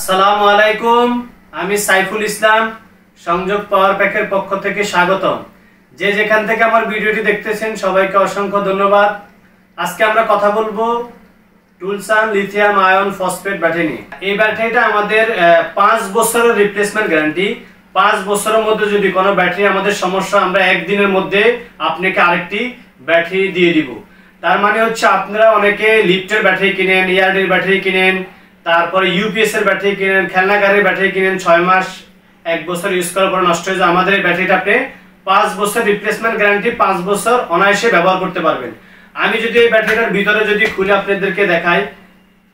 আসসালামু আলাইকুম। আমি সাইফুল ইসলাম, সংযোগ পাওয়ার প্যাকের পক্ষ থেকে স্বাগতম। যে যেখান থেকে আমার ভিডিওটি দেখতেছেন সবাইকে অসংখ্য ধন্যবাদ। আজকে আমরা কথা বলবো টুলসান লিথিয়াম আয়ন ফসফেট ব্যাটারি নিয়ে। এই ব্যাটারিটা আমাদের 5 বছরের রিপ্লেসমেন্ট গ্যারান্টি। 5 বছরের মধ্যে যদি কোনো ব্যাটারি আমাদের সমস্যা, আমরা একদিনের মধ্যে আপনাকে আরেকটি ব্যাটারি দিয়ে দিব। তার মানে হচ্ছে আপনারা অনেকে লিফটের ব্যাটারি কিনেন, ইয়ারডের ব্যাটারি কিনেন, তারপরে ইউপিএস এর ব্যাটারি কিনেন, খেলনা গাড়ির ব্যাটারি কিনেন, 6 মাস 1 বছর ইউজ করার পর নষ্ট হয়ে যায়। আমাদের এই ব্যাটারিটা আপনি 5 বছর রিপ্লেসমেন্ট গ্যারান্টি, 5 বছর অনায়াসে ব্যবহার করতে পারবেন। আমি যদি এই ব্যাটারিটার ভিতরে যদি খুলে আপনাদেরকে দেখাই,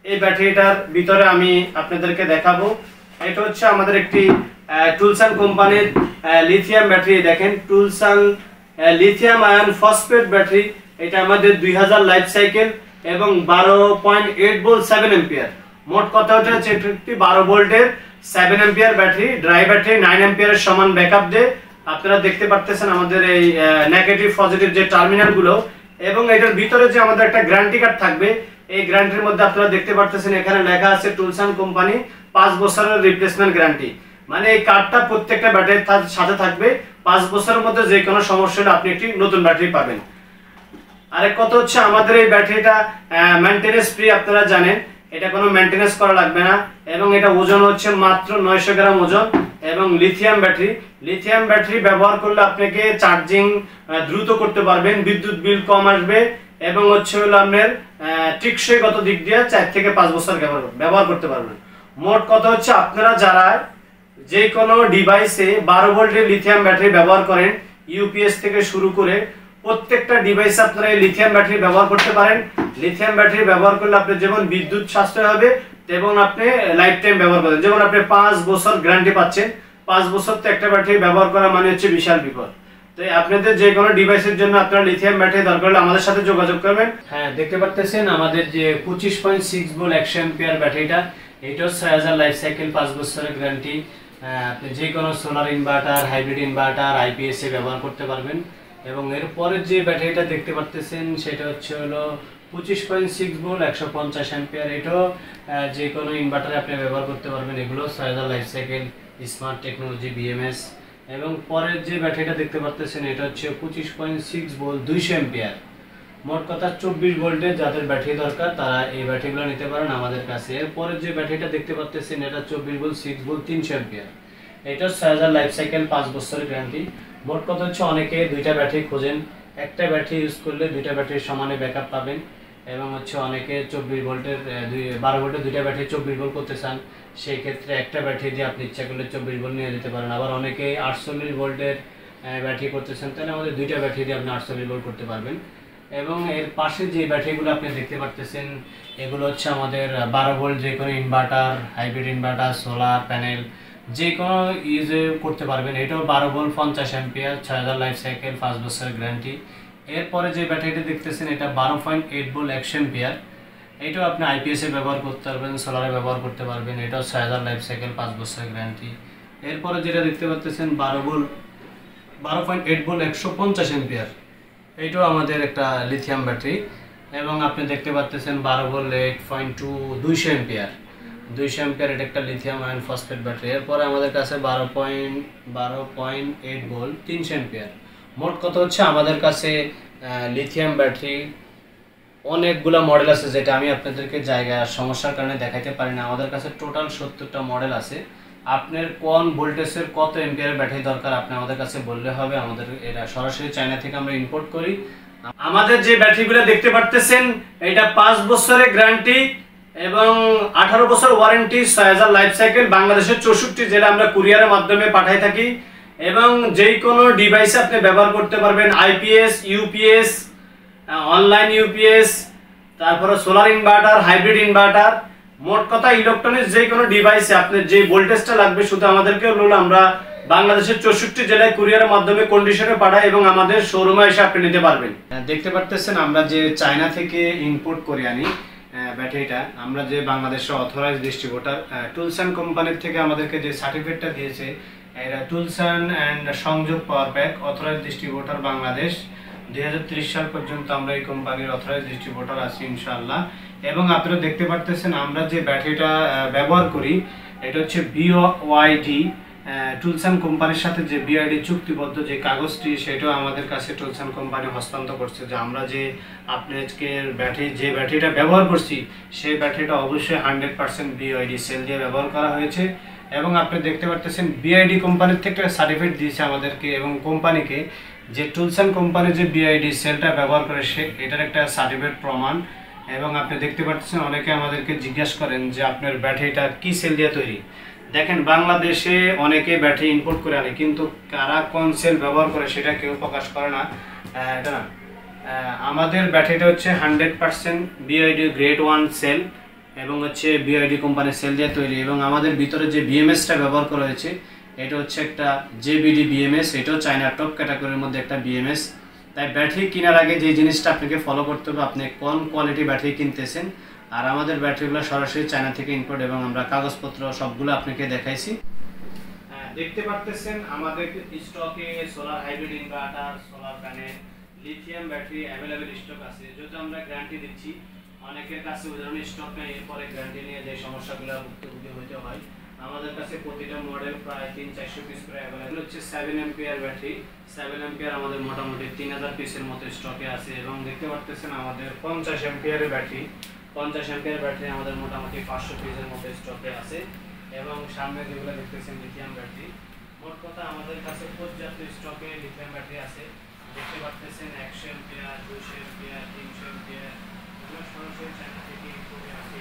এই ব্যাটারিটার ভিতরে আমি আপনাদেরকে দেখাবো। এটা হচ্ছে আমাদের একটি টুলসান কোম্পানির লিথিয়াম ব্যাটারি। দেখেন, টুলসান লিথিয়াম আয়ন ফসফেট ব্যাটারি। এটা আমাদের 2000 লাইফ সাইকেল এবং 12.8 ভোল্ট 7 এম্পিয়ার। মোট কথা হচ্ছে একটি 12 ভোল্টের 7 এম্পিয়ার ব্যাটারি, ড্রাই ব্যাটারি 9 এম্পিয়ারের সমান ব্যাকআপ দেয়। আপনারা দেখতে পাচ্ছেন আমাদের এই নেগেটিভ পজিটিভ যে টার্মিনাল গুলো, এবং এটার ভিতরে যে আমাদের একটা গ্যারান্টি কার্ড থাকবে। এই গ্যারান্টির মধ্যে আপনারা দেখতে পাচ্ছেন এখানে লেখা আছে টুলসান কোম্পানি 5 বছরের রিপ্লেসমেন্ট গ্যারান্টি। মানে এই কার্ডটা প্রত্যেকটা ব্যাটারির সাথে থাকবে। 5 বছরের মধ্যে যে কোনো সমস্যা হলে আপনি একটি নতুন ব্যাটারি পাবেন। আরেক কথা হচ্ছে আমাদের এই ব্যাটারিটা মেইনটেনেন্স ফ্রি। আপনারা জানেন এটা কোনো মেইনটেনেন্স করা লাগবে না, এবং এটা ওজন হচ্ছে মাত্র 900 গ্রাম ওজন। এবং লিথিয়াম ব্যাটারি ব্যবহার করলে আপনাকে চার্জিং দ্রুত করতে পারবেন, বিদ্যুৎ বিল কম আসবে, এবং হচ্ছে হলো আপনার টেকসইগত দিক দিয়ে 4 থেকে 5 বছর ব্যবহার করতে পারবেন। মোট কথা হচ্ছে আপনারা যারা যে কোনো ডিভাইসে 12 ভোল্টের লিথিয়াম ব্যাটারি ব্যবহার করেন, ইউপিএস থেকে শুরু করে প্রত্যেকটা ডিভাইসে আপনারা এই লিথিয়াম ব্যাটারি ব্যবহার করতে পারেন। লিথিয়াম ব্যাটারি ব্যবহার করলে আপনার যেমন বিদ্যুৎ সাশ্রয় হবে, এবং আপনি লাইফ টাইম ব্যবহার করেন। যেমন আপনি 5 বছর গ্যারান্টি পাচ্ছেন। 5 বছর তো একটা ব্যাটারি ব্যবহার করা মানে হচ্ছে বিশাল বিপদ। তাই আপনাদের যে কোনো ডিভাইসের জন্য আপনারা লিথিয়াম ব্যাটারি দরকার হলে আমাদের সাথে যোগাযোগ করবেন। হ্যাঁ, দেখতে পাচ্ছেন আমাদের যে 25.6 ভোল্ট 100 এম্পিয়ার ব্যাটারিটা, এটাও 6000 লাইফ সাইকেল, 5 বছরের গ্যারান্টি। আপনি যে কোনো solar inverter, hybrid inverter, IPS এ ব্যবহার করতে পারবেন। এবং এর পরের যে ব্যাটারিটা দেখতে পাচ্ছেন সেটা হচ্ছে হলো 25.6 ভোল্ট 150 এম্পিয়ার। এটাও যে কোনো ইনভার্টারে আপনি ব্যবহার করতে পারবেন। এগুলো 6000 life cycle, smart technology, BMS. এবং পরের যে ব্যাটারিটা দেখতে পাচ্ছেন এটা হচ্ছে 25.6 ভোল্ট 200 এম্পিয়ার। মোট কথা 24 ভোল্টের যাদের ব্যাটারি দরকার তারা এই ব্যাটারিগুলো নিতে পারেন আমাদের কাছে। এরপরের যে ব্যাটারিটা দেখতে পাচ্ছেন এটা 24 ভোল্ট 6 ভোল্ট 300 এম্পিয়ার। এটা 6000 লাইফ সাইকেল, 5 বছরের গ্যারান্টি। মোট কথা হচ্ছে অনেকে দুইটা ব্যাটারি খোঁজেন, একটা ব্যাটারি ইউজ করলে দুইটা ব্যাটারির সমানে ব্যাকআপ পাবেন। এবং হচ্ছে অনেকে 24 ভোল্টের 12 ভোল্টের দুইটা ব্যাটারি 24 ভোল্ট করতে চান, সেই ক্ষেত্রে একটা ব্যাটারি দিয়ে আপনি ইচ্ছা করলে 24 ভোল্ট নিয়ে যেতে পারেন। আবার অনেকে 48 ভোল্টের ব্যাটারি করতে চান, তাহলে আমাদের দুইটা ব্যাটারি দিয়ে আপনি 48 ভোল্ট করতে পারবেন। এবং এর পাশে যে ব্যাটারিগুলো আপনি দেখতে পাচ্ছেন এগুলো হচ্ছে আমাদের 12 ভোল্ট যে কোনো inverter, hybrid inverter, solar panel যে কোনো ইউজে করতে পারবেন। এটাও 12 ভোল্ট 50 এম্পিয়ার, 6000 লাইফ সাইকেল, 5 বছরের গ্যারান্টি। এরপরে যে ব্যাটারিটা দেখতেছেন এটা 12.8 ভোল্ট 100 এম্পিয়ার। এটাও আপনি আইপিএস এ ব্যবহার করতে পারবেন, সোলারে ব্যবহার করতে পারবেন। এটাও 6000 লাইফ সাইকেল, 5 বছরের গ্যারান্টি। এরপরে যেটা দেখতে পাচ্ছেন 12.8 ভোল্ট 150 এম্পিয়ার। এইটাও আমাদের একটা লিথিয়াম ব্যাটারি। এবং আপনি দেখতে পাচ্ছেন 12 ভোল্ট 8.2 200 এম্পিয়ার। 200 এম্পিয়ার এটা একটা লিথিয়াম আয়ন ফসফেট ব্যাটারি। এরপরে আমাদের কাছে 12.8 ভোল্ট 300 এম্পিয়ার। মোট কথা হচ্ছে আমাদের কাছে লিথিয়াম ব্যাটারি অনেকগুলো মডেল আছে, যেটা আমি আপনাদেরকে জায়গার সমস্যার কারণে দেখাইতে পারি না। আমাদের কাছে টোটাল 70টা মডেল আছে। আপনার কোন ভোল্টেজের কত এম্পিয়ারের ব্যাটারি দরকার আপনি আমাদের কাছে বললে হবে। আমাদের এটা সরাসরি চায়না থেকে আমরা ইম্পোর্ট করি। আমাদের যে ব্যাটারিগুলো দেখতে পাচ্ছেন এটা 5 বছরের গ্যারান্টি এবং 18 বছর ওয়ারেন্টি, 6000 লাইফ সাইকেল। বাংলাদেশের 64 জেলা আমরা কুরিয়ারের মাধ্যমে পাঠাই থাকি। এবং যে কোনো ডিভাইসে আপনি ব্যবহার করতে পারবেন, আইপিএস, ইউপিএস, অনলাইন ইউপিএস, তারপরে সোলার ইনভার্টার, হাইব্রিড ইনভার্টার। মোট কথা ইলেকট্রনিক্স যে কোনো ডিভাইসে আপনার যে ভোল্টেজটা লাগবে শুধু আমাদেরকে বললে আমরা বাংলাদেশের 64 জেলায় কুরিয়ারের মাধ্যমে কন্ডিশনে পাঠাই, এবং আমাদের শোরুমে এসে আপনি নিতে পারবেন। দেখতে পাচ্ছেন আমরা যে চায়না থেকে ইম্পোর্ট করে আনি ব্যাটারিটা, আমরা যে বাংলাদেশের অথরাইজ ডিস্ট্রিবিউটর টুলসান কোম্পানির থেকে আমাদেরকে যে সার্টিফিকেটটা দিয়েছে, এটা টুলসান অ্যান্ড সংযোগ power pack authorise distributor Bangladesh. 2030 সাল পর্যন্ত আমরা এই কোম্পানির অথরাইজ ডিস্ট্রিবিউটর আছি ইনশাআল্লাহ। এবং আপনারা দেখতে পাচ্ছেন আমরা যে ব্যাটারিটা ব্যবহার করি এটা হচ্ছে বিওয়াইডি টুলসান কোম্পানির সাথে যে বিআইডি চুক্তিবদ্ধ যে কাগজটি, সেটাও আমাদের কাছে টুলসান কোম্পানি হস্তান্তর করছে যে আমরা যে আপনাদের যে ব্যাটারিটা ব্যবহার করছি সেই ব্যাটারিটা অবশ্যই 100% বিআইডি সেল দিয়ে ব্যবহার করা হয়েছে। এবং আপনি দেখতে পারতেছেন বিআইডি কোম্পানির থেকে সার্টিফিকেট দিয়েছে আমাদেরকে এবং কোম্পানিকে, যে টুলসান কোম্পানি যে বিআইডি সেলটা ব্যবহার করে সে এটার একটা সার্টিফিকেট প্রমাণ। এবং আপনি দেখতে পাচ্ছেন অনেকে আমাদেরকে জিজ্ঞাসা করেন যে আপনার ব্যাটারিটা কি সেল দিয়ে তৈরি। দেখেন, বাংলাদেশে অনেকে ব্যাটারি ইম্পোর্ট করে আনে, কিন্তু কারা কোন সেল ব্যবহার করে সেটা কেউ প্রকাশ করে না। এটা না, আমাদের ব্যাটারিটা হচ্ছে 100% বিআইডি গ্রেড 1 সেল এবং হচ্ছে বিআইডি কোম্পানির সেল দিয়ে তৈরি। এবং আমাদের ভিতরে যে বিএমএসটা ব্যবহার করা হয়েছে এটা হচ্ছে একটা জেবিডি বিএমএস, এটাও চায়না টপ ক্যাটাগরির মধ্যে একটা বিএমএস। তাই ব্যাটারি কেনার আগে যে জিনিসটা আপনাকে ফলো করতে হবে, আপনি কোন কোয়ালিটি ব্যাটারি কিনতেছেন। আর আমাদের ব্যাটারিগুলো সরাসরি চায়না থেকে ইম্পোর্ট এবং আমরা কাগজপত্র সবগুলো আপনাকে দেখাইছি। দেখতে পারতেছেন আমাদের স্টকে solar hybrid inverter, solar panel, lithium battery available stock আছে। যেহেতু আমরা গ্যারান্টি দিচ্ছি, অনেকের কাছে উদাহরণ স্টক নেই, এরপরে গ্যারান্টি নিয়ে যে সমস্যাগুলো ভুক্তভোগী হতে হয়। আমাদের কাছে প্রতিটা মডেল প্রায় 300-400 পিস করে অ্যাভেলেবেল হচ্ছে। 7 এম্পিয়ার ব্যাটারি, 7 এম্পিয়ার আমাদের মোটামুটি 3000 পিসের মতো স্টকে আছে। এবং দেখতে পারতেছেন আমাদের 50 এম্পিয়ারের ব্যাটারি, 50 এম্পিয়ার ব্যাটারি আমাদের মোটামুটি 500 পিসের মতো স্টকে আছে। এবং সামনে যেগুলো দেখতেছেন লিথিয়াম ব্যাটারি, মোট কথা আমাদের কাছে পর্যাপ্ত স্টকে লিথিয়াম ব্যাটারি আছে। দেখতে পারতেছেন 100 এম্পিয়ার, 200 এম্পিয়ার, 300 এম্পিয়ার, সরাসরি চায়না থেকে ইম্পোর্ট আসে।